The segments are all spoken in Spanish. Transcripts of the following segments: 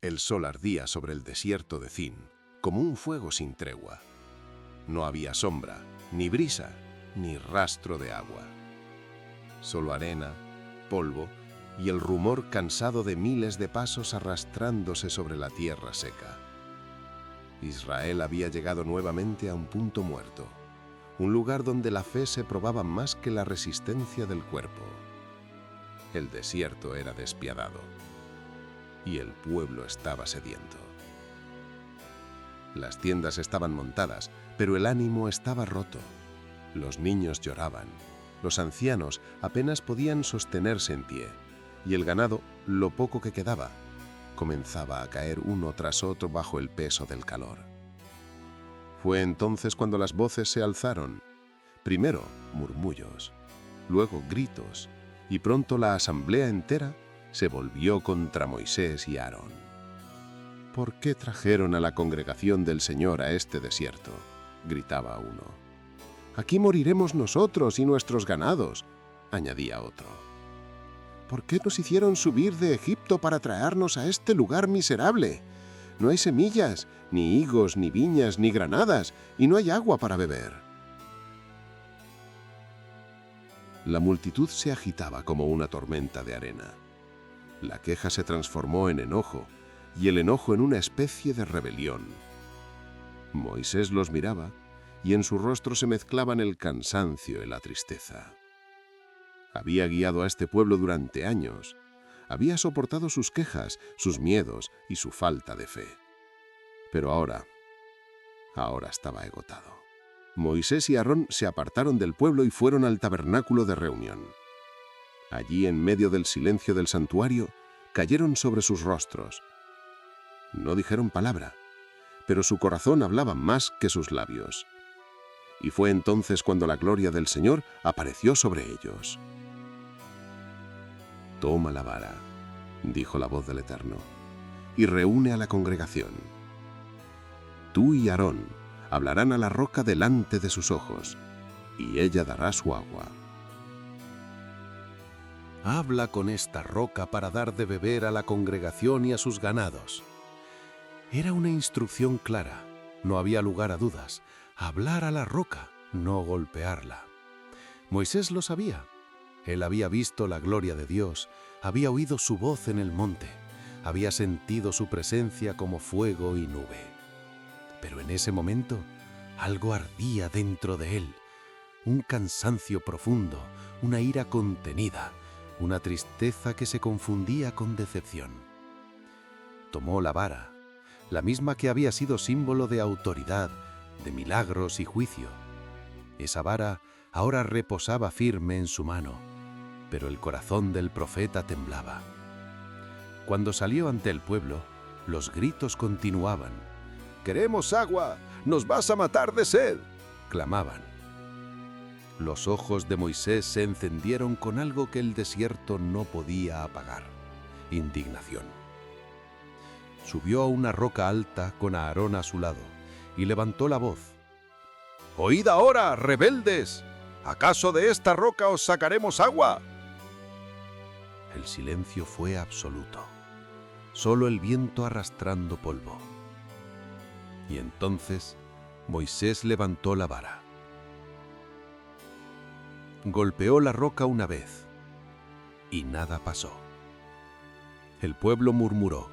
El sol ardía sobre el desierto de Zin, como un fuego sin tregua. No había sombra, ni brisa, ni rastro de agua. Solo arena, polvo y el rumor cansado de miles de pasos arrastrándose sobre la tierra seca. Israel había llegado nuevamente a un punto muerto, un lugar donde la fe se probaba más que la resistencia del cuerpo. El desierto era despiadado y el pueblo estaba sediento. Las tiendas estaban montadas, pero el ánimo estaba roto. Los niños lloraban, los ancianos apenas podían sostenerse en pie, y el ganado, lo poco que quedaba, comenzaba a caer uno tras otro bajo el peso del calor. Fue entonces cuando las voces se alzaron. Primero murmullos, luego gritos, y pronto la asamblea entera se volvió contra Moisés y Aarón. ¿Por qué trajeron a la congregación del Señor a este desierto?, gritaba uno. Aquí moriremos nosotros y nuestros ganados, añadía otro. ¿Por qué nos hicieron subir de Egipto para traernos a este lugar miserable? No hay semillas, ni higos, ni viñas, ni granadas, y no hay agua para beber. La multitud se agitaba como una tormenta de arena. La queja se transformó en enojo, y el enojo en una especie de rebelión. Moisés los miraba, y en su rostro se mezclaban el cansancio y la tristeza. Había guiado a este pueblo durante años, había soportado sus quejas, sus miedos y su falta de fe. Pero ahora estaba agotado. Moisés y Aarón se apartaron del pueblo y fueron al tabernáculo de reunión. Allí, en medio del silencio del santuario, cayeron sobre sus rostros. No dijeron palabra, pero su corazón hablaba más que sus labios. Y fue entonces cuando la gloria del Señor apareció sobre ellos. «Toma la vara», dijo la voz del Eterno, «y reúne a la congregación. Tú y Aarón hablarán a la roca delante de sus ojos, y ella dará su agua». Habla con esta roca para dar de beber a la congregación y a sus ganados. Era una instrucción clara, no había lugar a dudas. Hablar a la roca, no golpearla. Moisés lo sabía. Él había visto la gloria de Dios, había oído su voz en el monte, había sentido su presencia como fuego y nube. Pero en ese momento, algo ardía dentro de él, un cansancio profundo, una ira contenida, una tristeza que se confundía con decepción. Tomó la vara, la misma que había sido símbolo de autoridad, de milagros y juicio. Esa vara ahora reposaba firme en su mano, pero el corazón del profeta temblaba. Cuando salió ante el pueblo, los gritos continuaban. «¡Queremos agua! ¡Nos vas a matar de sed!», clamaban. Los ojos de Moisés se encendieron con algo que el desierto no podía apagar: indignación. Subió a una roca alta con Aarón a su lado y levantó la voz. «¡Oíd ahora, rebeldes! ¿Acaso de esta roca os sacaremos agua?». El silencio fue absoluto, solo el viento arrastrando polvo. Y entonces Moisés levantó la vara. Golpeó la roca una vez, y nada pasó. El pueblo murmuró.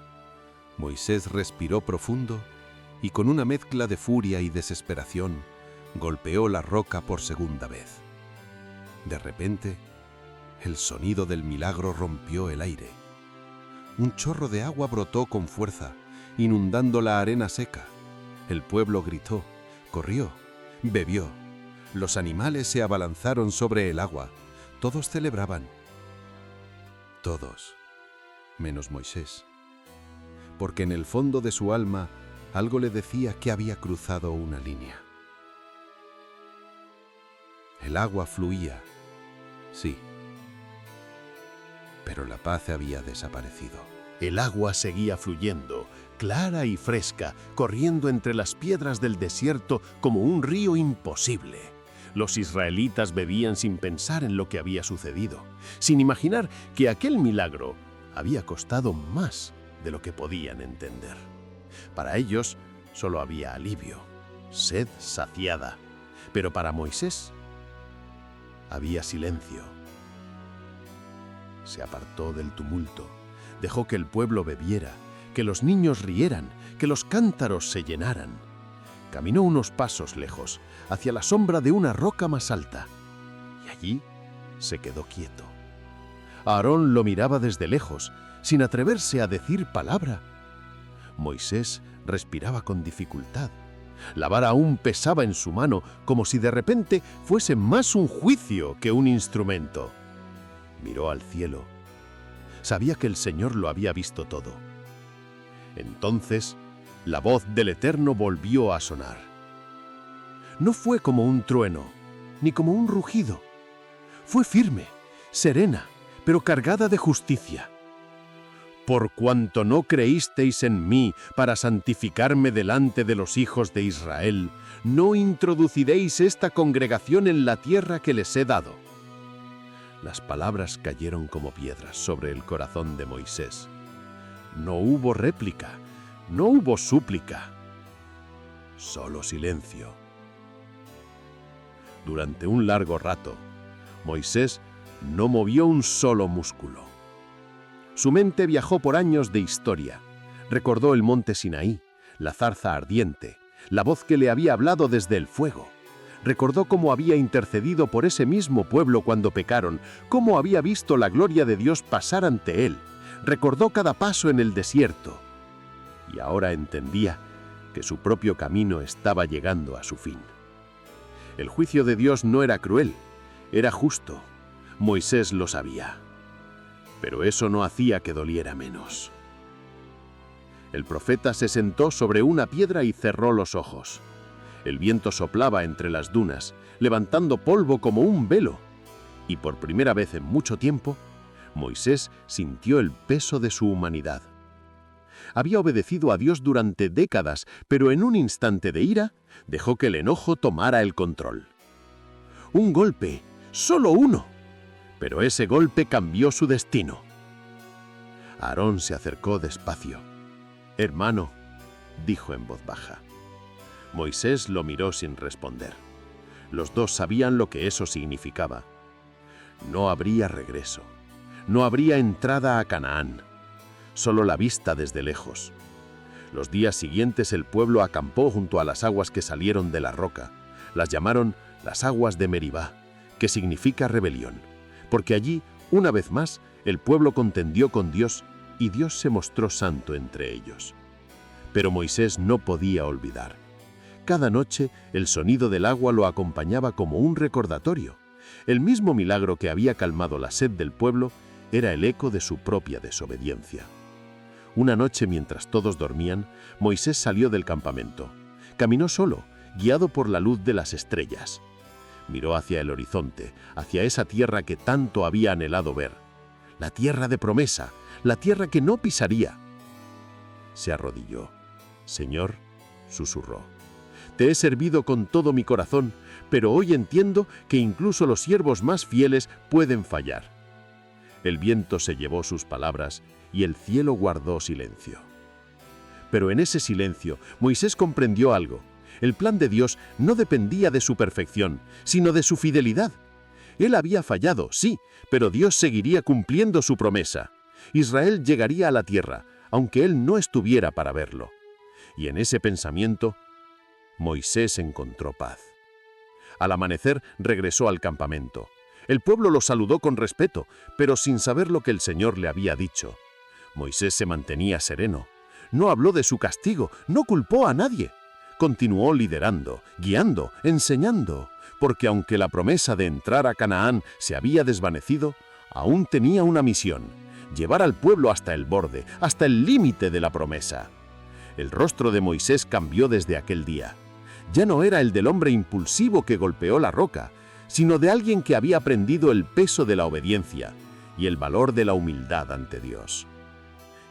Moisés respiró profundo y con una mezcla de furia y desesperación golpeó la roca por segunda vez. De repente, el sonido del milagro rompió el aire. Un chorro de agua brotó con fuerza, inundando la arena seca. El pueblo gritó, corrió, bebió. Los animales se abalanzaron sobre el agua. Todos celebraban. Todos, menos Moisés. Porque en el fondo de su alma algo le decía que había cruzado una línea. El agua fluía, sí, pero la paz había desaparecido. El agua seguía fluyendo, clara y fresca, corriendo entre las piedras del desierto como un río imposible. Los israelitas bebían sin pensar en lo que había sucedido, sin imaginar que aquel milagro había costado más de lo que podían entender. Para ellos solo había alivio, sed saciada, pero para Moisés había silencio. Se apartó del tumulto, dejó que el pueblo bebiera, que los niños rieran, que los cántaros se llenaran. Caminó unos pasos lejos, hacia la sombra de una roca más alta, y allí se quedó quieto. Aarón lo miraba desde lejos, sin atreverse a decir palabra. Moisés respiraba con dificultad. La vara aún pesaba en su mano, como si de repente fuese más un juicio que un instrumento. Miró al cielo. Sabía que el Señor lo había visto todo. Entonces, la voz del Eterno volvió a sonar. No fue como un trueno, ni como un rugido. Fue firme, serena, pero cargada de justicia. Por cuanto no creísteis en mí para santificarme delante de los hijos de Israel, no introduciréis esta congregación en la tierra que les he dado. Las palabras cayeron como piedras sobre el corazón de Moisés. No hubo réplica, no hubo súplica, solo silencio. Durante un largo rato, Moisés no movió un solo músculo. Su mente viajó por años de historia. Recordó el monte Sinaí, la zarza ardiente, la voz que le había hablado desde el fuego. Recordó cómo había intercedido por ese mismo pueblo cuando pecaron, cómo había visto la gloria de Dios pasar ante él. Recordó cada paso en el desierto. Y ahora entendía que su propio camino estaba llegando a su fin. El juicio de Dios no era cruel, era justo. Moisés lo sabía. Pero eso no hacía que doliera menos. El profeta se sentó sobre una piedra y cerró los ojos. El viento soplaba entre las dunas, levantando polvo como un velo. Y por primera vez en mucho tiempo, Moisés sintió el peso de su humanidad. Había obedecido a Dios durante décadas, pero en un instante de ira, dejó que el enojo tomara el control. Un golpe, solo uno. Pero ese golpe cambió su destino. Aarón se acercó despacio. «Hermano», dijo en voz baja. Moisés lo miró sin responder. Los dos sabían lo que eso significaba. No habría regreso. No habría entrada a Canaán. Solo la vista desde lejos. Los días siguientes el pueblo acampó junto a las aguas que salieron de la roca. Las llamaron las aguas de Meribá, que significa rebelión, porque allí, una vez más, el pueblo contendió con Dios y Dios se mostró santo entre ellos. Pero Moisés no podía olvidar. Cada noche el sonido del agua lo acompañaba como un recordatorio. El mismo milagro que había calmado la sed del pueblo era el eco de su propia desobediencia. Una noche, mientras todos dormían, Moisés salió del campamento. Caminó solo, guiado por la luz de las estrellas. Miró hacia el horizonte, hacia esa tierra que tanto había anhelado ver. La tierra de promesa, la tierra que no pisaría. Se arrodilló. «Señor», susurró, «te he servido con todo mi corazón, pero hoy entiendo que incluso los siervos más fieles pueden fallar». El viento se llevó sus palabras y el cielo guardó silencio. Pero en ese silencio, Moisés comprendió algo. El plan de Dios no dependía de su perfección, sino de su fidelidad. Él había fallado, sí, pero Dios seguiría cumpliendo su promesa. Israel llegaría a la tierra, aunque él no estuviera para verlo. Y en ese pensamiento, Moisés encontró paz. Al amanecer regresó al campamento. El pueblo lo saludó con respeto, pero sin saber lo que el Señor le había dicho. Moisés se mantenía sereno. No habló de su castigo, no culpó a nadie. Continuó liderando, guiando, enseñando, porque aunque la promesa de entrar a Canaán se había desvanecido, aún tenía una misión: llevar al pueblo hasta el borde, hasta el límite de la promesa. El rostro de Moisés cambió desde aquel día. Ya no era el del hombre impulsivo que golpeó la roca, sino de alguien que había aprendido el peso de la obediencia y el valor de la humildad ante Dios.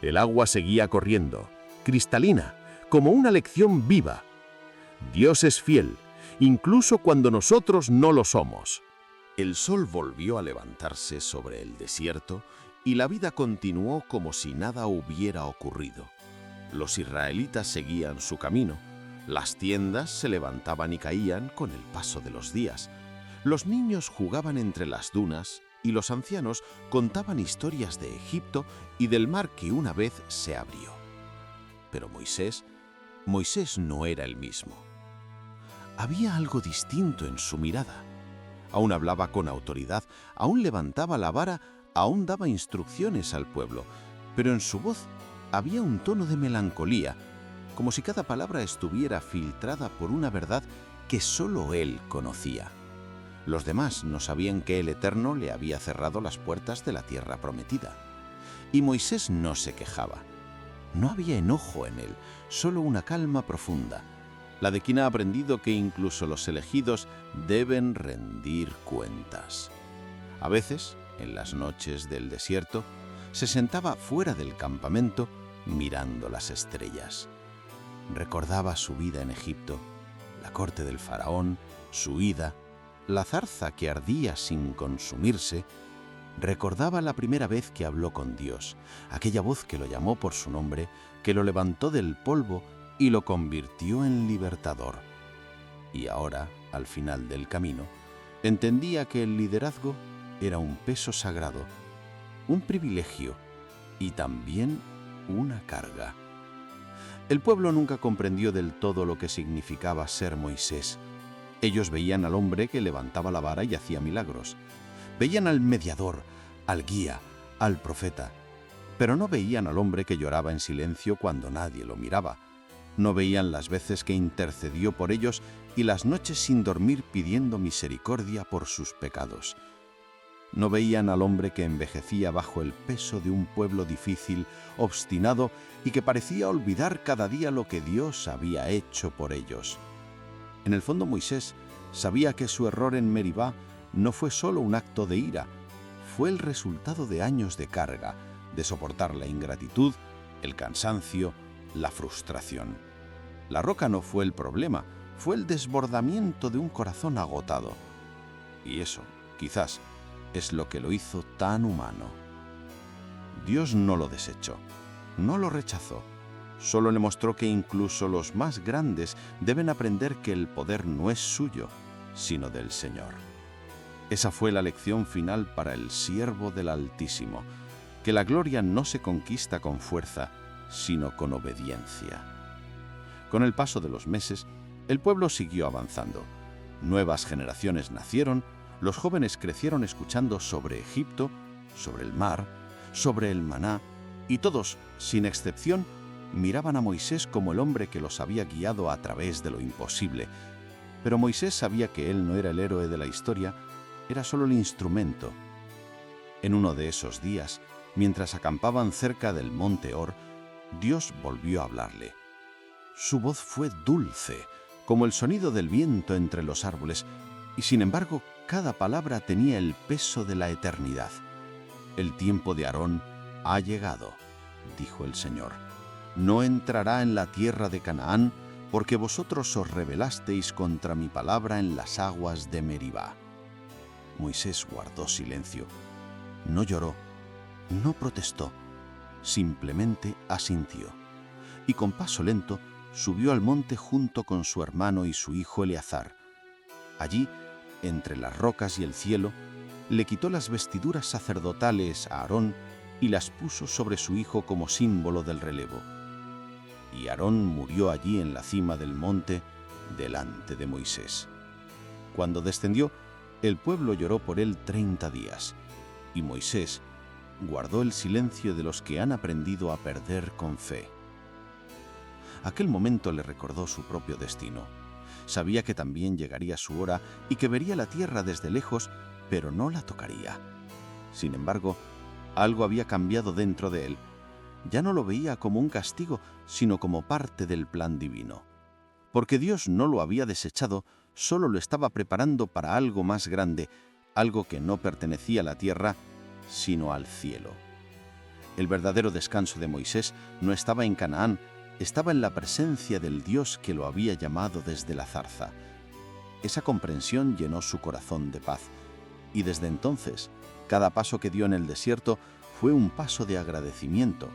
El agua seguía corriendo, cristalina, como una lección viva. Dios es fiel, incluso cuando nosotros no lo somos. El sol volvió a levantarse sobre el desierto y la vida continuó como si nada hubiera ocurrido. Los israelitas seguían su camino. Las tiendas se levantaban y caían con el paso de los días. Los niños jugaban entre las dunas y los ancianos contaban historias de Egipto y del mar que una vez se abrió. Pero Moisés no era el mismo. Había algo distinto en su mirada. Aún hablaba con autoridad, aún levantaba la vara, aún daba instrucciones al pueblo, pero en su voz había un tono de melancolía, como si cada palabra estuviera filtrada por una verdad que solo él conocía. Los demás no sabían que el Eterno le había cerrado las puertas de la tierra prometida. Y Moisés no se quejaba. No había enojo en él, solo una calma profunda, la de quien ha aprendido que incluso los elegidos deben rendir cuentas. A veces, en las noches del desierto, se sentaba fuera del campamento mirando las estrellas. Recordaba su vida en Egipto, la corte del faraón, su ida, la zarza que ardía sin consumirse. Recordaba la primera vez que habló con Dios, aquella voz que lo llamó por su nombre, que lo levantó del polvo y lo convirtió en libertador. Y ahora, al final del camino, entendía que el liderazgo era un peso sagrado, un privilegio y también una carga. El pueblo nunca comprendió del todo lo que significaba ser Moisés. Ellos veían al hombre que levantaba la vara y hacía milagros. Veían al mediador, al guía, al profeta, pero no veían al hombre que lloraba en silencio cuando nadie lo miraba. No veían las veces que intercedió por ellos y las noches sin dormir pidiendo misericordia por sus pecados. No veían al hombre que envejecía bajo el peso de un pueblo difícil, obstinado y que parecía olvidar cada día lo que Dios había hecho por ellos. En el fondo Moisés sabía que su error en Meribá no fue solo un acto de ira, fue el resultado de años de carga, de soportar la ingratitud, el cansancio, la frustración. La roca no fue el problema, fue el desbordamiento de un corazón agotado. Y eso, quizás, es lo que lo hizo tan humano. Dios no lo desechó, no lo rechazó, solo le mostró que incluso los más grandes deben aprender que el poder no es suyo, sino del Señor. Esa fue la lección final para el siervo del Altísimo, que la gloria no se conquista con fuerza, sino con obediencia. Con el paso de los meses, el pueblo siguió avanzando. Nuevas generaciones nacieron, los jóvenes crecieron escuchando sobre Egipto, sobre el mar, sobre el maná, y todos, sin excepción, miraban a Moisés como el hombre que los había guiado a través de lo imposible. Pero Moisés sabía que él no era el héroe de la historia, era solo el instrumento. En uno de esos días, mientras acampaban cerca del monte Hor, Dios volvió a hablarle. Su voz fue dulce, como el sonido del viento entre los árboles, y sin embargo, cada palabra tenía el peso de la eternidad. El tiempo de Aarón ha llegado, dijo el Señor. No entrará en la tierra de Canaán, porque vosotros os rebelasteis contra mi palabra en las aguas de Meribá. Moisés guardó silencio. No lloró, no protestó, simplemente asintió. Y con paso lento subió al monte junto con su hermano y su hijo Eleazar. Allí, entre las rocas y el cielo, le quitó las vestiduras sacerdotales a Aarón y las puso sobre su hijo como símbolo del relevo. Y Aarón murió allí en la cima del monte, delante de Moisés. Cuando descendió, el pueblo lloró por él 30 días, y Moisés guardó el silencio de los que han aprendido a perder con fe. Aquel momento le recordó su propio destino. Sabía que también llegaría su hora y que vería la tierra desde lejos, pero no la tocaría. Sin embargo, algo había cambiado dentro de él. Ya no lo veía como un castigo, sino como parte del plan divino. Porque Dios no lo había desechado, solo lo estaba preparando para algo más grande, algo que no pertenecía a la tierra, sino al cielo. El verdadero descanso de Moisés no estaba en Canaán, estaba en la presencia del Dios que lo había llamado desde la zarza. Esa comprensión llenó su corazón de paz, y desde entonces, cada paso que dio en el desierto fue un paso de agradecimiento,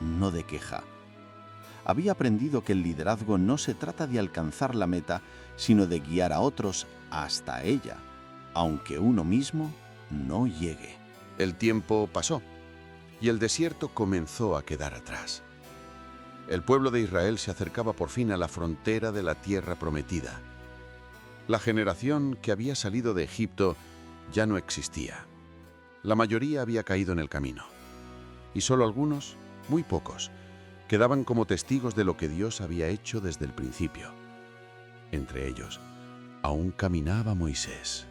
no de queja. Había aprendido que el liderazgo no se trata de alcanzar la meta, sino de guiar a otros hasta ella, aunque uno mismo no llegue. El tiempo pasó y el desierto comenzó a quedar atrás. El pueblo de Israel se acercaba por fin a la frontera de la tierra prometida. La generación que había salido de Egipto ya no existía. La mayoría había caído en el camino. Y solo algunos, muy pocos, quedaban como testigos de lo que Dios había hecho desde el principio. Entre ellos, aún caminaba Moisés.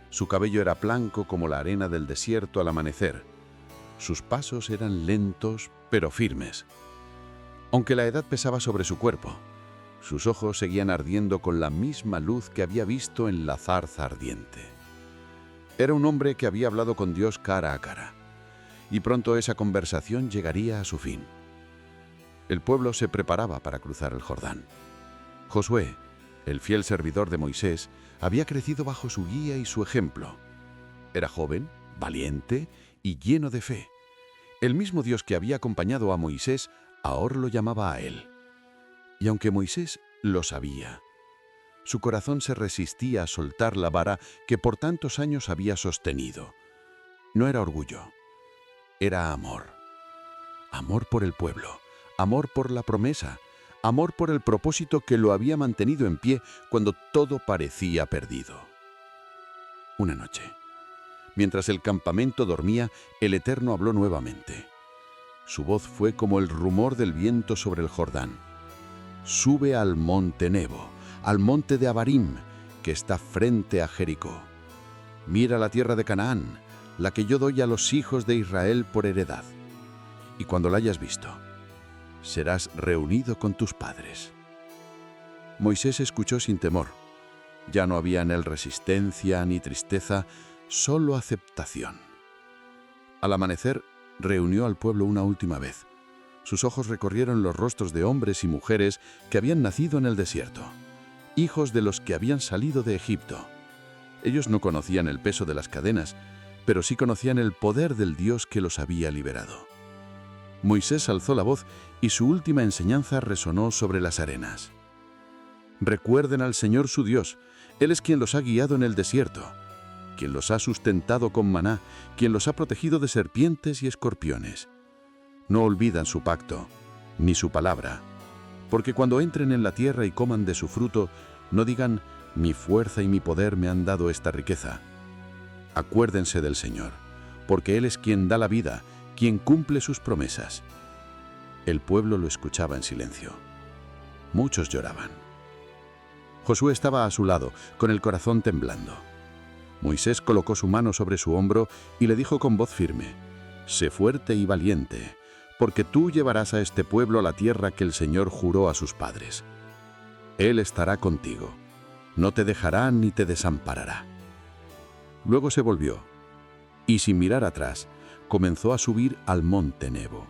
Su cabello era blanco como la arena del desierto al amanecer. Sus pasos eran lentos pero firmes. Aunque la edad pesaba sobre su cuerpo, sus ojos seguían ardiendo con la misma luz que había visto en la zarza ardiente. Era un hombre que había hablado con Dios cara a cara, y pronto esa conversación llegaría a su fin. El pueblo se preparaba para cruzar el Jordán. Josué, el fiel servidor de Moisés, había crecido bajo su guía y su ejemplo. Era joven, valiente y lleno de fe. El mismo Dios que había acompañado a Moisés ahora lo llamaba a él. Y aunque Moisés lo sabía, su corazón se resistía a soltar la vara que por tantos años había sostenido. No era orgullo, era amor. Amor por el pueblo, amor por la promesa, amor por el propósito que lo había mantenido en pie cuando todo parecía perdido. Una noche, mientras el campamento dormía, el Eterno habló nuevamente. Su voz fue como el rumor del viento sobre el Jordán. Sube al monte Nebo, al monte de Abarim, que está frente a Jericó. Mira la tierra de Canaán, la que yo doy a los hijos de Israel por heredad. Y cuando la hayas visto, serás reunido con tus padres. Moisés escuchó sin temor. Ya no había en él resistencia ni tristeza, solo aceptación. Al amanecer, reunió al pueblo una última vez. Sus ojos recorrieron los rostros de hombres y mujeres que habían nacido en el desierto, hijos de los que habían salido de Egipto. Ellos no conocían el peso de las cadenas, pero sí conocían el poder del Dios que los había liberado. Moisés alzó la voz y su última enseñanza resonó sobre las arenas. Recuerden al Señor su Dios, Él es quien los ha guiado en el desierto, quien los ha sustentado con maná, quien los ha protegido de serpientes y escorpiones. No olvidan su pacto, ni su palabra, porque cuando entren en la tierra y coman de su fruto, no digan, mi fuerza y mi poder me han dado esta riqueza. Acuérdense del Señor, porque Él es quien da la vida, quien cumple sus promesas. El pueblo lo escuchaba en silencio. Muchos lloraban. Josué estaba a su lado, con el corazón temblando. Moisés colocó su mano sobre su hombro y le dijo con voz firme, «Sé fuerte y valiente, porque tú llevarás a este pueblo a la tierra que el Señor juró a sus padres. Él estará contigo, no te dejará ni te desamparará». Luego se volvió, y sin mirar atrás, comenzó a subir al monte Nebo.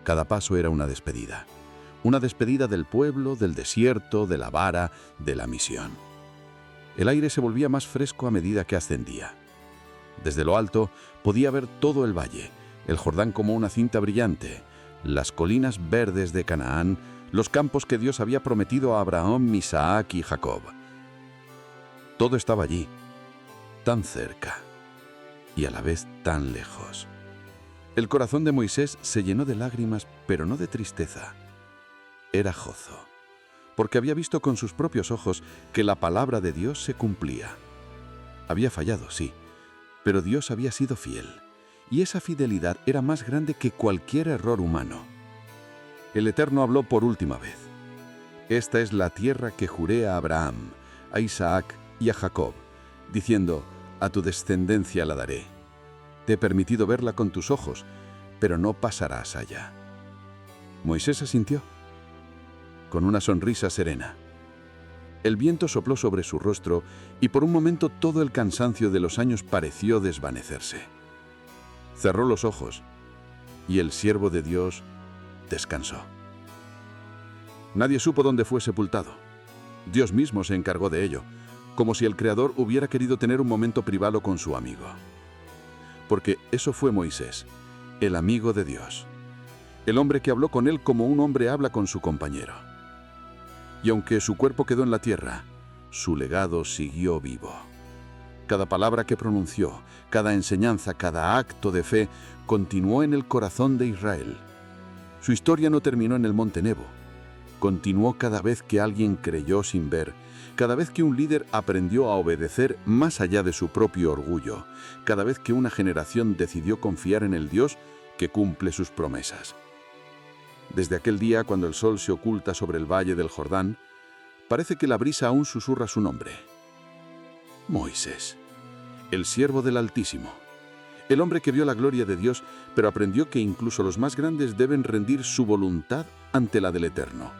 Cada paso era una despedida del pueblo, del desierto, de la vara, de la misión. El aire se volvía más fresco a medida que ascendía. Desde lo alto podía ver todo el valle, el Jordán como una cinta brillante, las colinas verdes de Canaán, los campos que Dios había prometido a Abraham, Isaac y Jacob. Todo estaba allí, tan cerca y a la vez tan lejos. El corazón de Moisés se llenó de lágrimas, pero no de tristeza. Era gozo, porque había visto con sus propios ojos que la palabra de Dios se cumplía. Había fallado, sí, pero Dios había sido fiel, y esa fidelidad era más grande que cualquier error humano. El Eterno habló por última vez. Esta es la tierra que juré a Abraham, a Isaac y a Jacob, diciendo, a tu descendencia la daré. Te he permitido verla con tus ojos, pero no pasarás allá. Moisés asintió, con una sonrisa serena. El viento sopló sobre su rostro y por un momento todo el cansancio de los años pareció desvanecerse. Cerró los ojos y el siervo de Dios descansó. Nadie supo dónde fue sepultado. Dios mismo se encargó de ello, como si el Creador hubiera querido tener un momento privado con su amigo. Porque eso fue Moisés, el amigo de Dios, el hombre que habló con él como un hombre habla con su compañero. Y aunque su cuerpo quedó en la tierra, su legado siguió vivo. Cada palabra que pronunció, cada enseñanza, cada acto de fe continuó en el corazón de Israel. Su historia no terminó en el Monte Nebo. Continuó cada vez que alguien creyó sin ver, cada vez que un líder aprendió a obedecer más allá de su propio orgullo, cada vez que una generación decidió confiar en el Dios que cumple sus promesas. Desde aquel día, cuando el sol se oculta sobre el valle del Jordán, parece que la brisa aún susurra su nombre. Moisés, el siervo del Altísimo, el hombre que vio la gloria de Dios, pero aprendió que incluso los más grandes deben rendir su voluntad ante la del Eterno.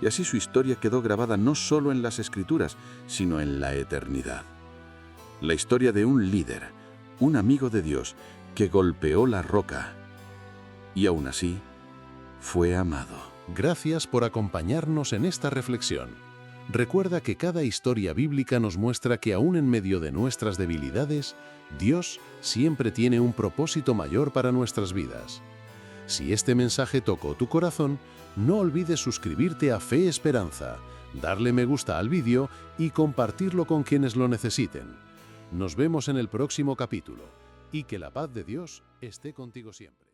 Y así su historia quedó grabada no solo en las Escrituras, sino en la eternidad. La historia de un líder, un amigo de Dios, que golpeó la roca y aún así fue amado. Gracias por acompañarnos en esta reflexión. Recuerda que cada historia bíblica nos muestra que aún en medio de nuestras debilidades, Dios siempre tiene un propósito mayor para nuestras vidas. Si este mensaje tocó tu corazón, no olvides suscribirte a Fe Esperanza, darle me gusta al vídeo y compartirlo con quienes lo necesiten. Nos vemos en el próximo capítulo y que la paz de Dios esté contigo siempre.